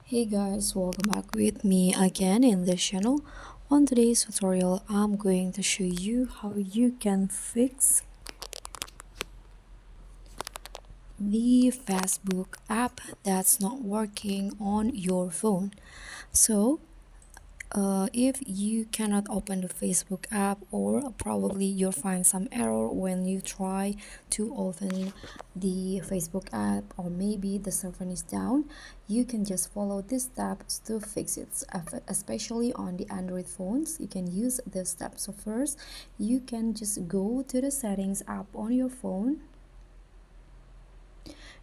Hey guys, welcome back with me again in this channel. On today's tutorial, I'm going to show you how you can fix the Facebook app that's not working on your phone. So if you cannot open the Facebook app, or probably you'll find some error when you try to open the Facebook app, or maybe the server is down, you can just follow these steps to fix it. Especially on the Android phones, you can use this step. So first, you can just go to the settings app on your phone,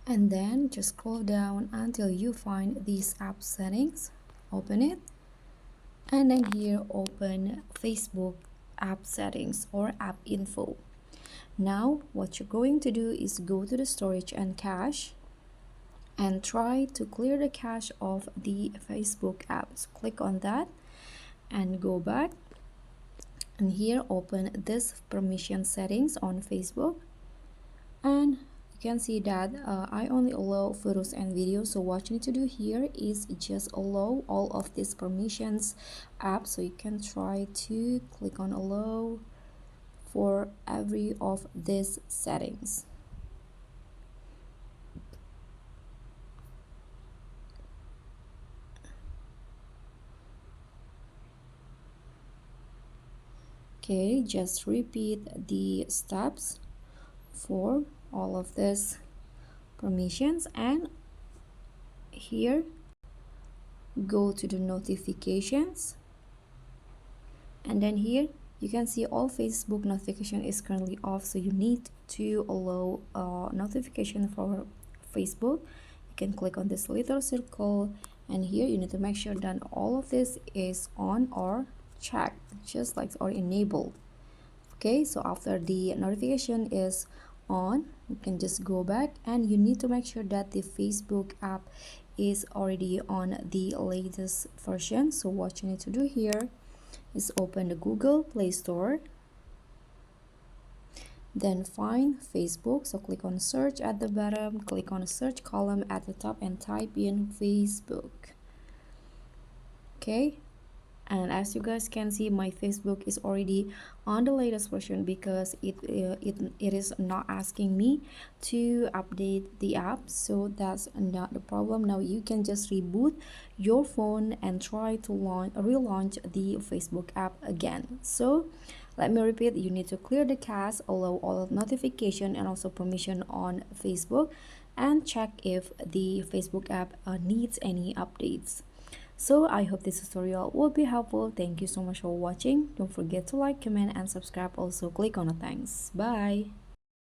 and then just scroll down until you find these app settings. Open it, and then here open Facebook app settings or app info. Now what you're going to do is go to the storage and cache and try to clear the cache of the Facebook apps. Click on that and go back, and here open this permission settings on Facebook, and you can see that I only allow photos and videos. So what you need to do here is just allow all of these permissions apps. So you can try to click on allow for every of these settings. Okay, just repeat the steps for all of these permissions, and here go to the notifications, and then here you can see all Facebook notification is currently off, so you need to allow notification for Facebook. You can click on this little circle, and here you need to make sure that all of this is on or checked, just like or enabled. Okay, so after the notification is on, you can just go back, and you need to make sure that the Facebook app is already on the latest version. So what you need to do here is open the Google Play Store, then find Facebook. So click on search at the bottom, click on the search column at the top, and type in Facebook. Okay, and as you guys can see, my Facebook is already on the latest version because it is not asking me to update the app. So that's not the problem. Now you can just reboot your phone and try to relaunch the Facebook app again. So let me repeat, you need to clear the cache, allow all notification and also permission on Facebook, and check if the Facebook app needs any updates. So I hope this tutorial will be helpful. Thank you so much for watching. Don't forget to like, comment, and subscribe. Also click on the thanks. Bye.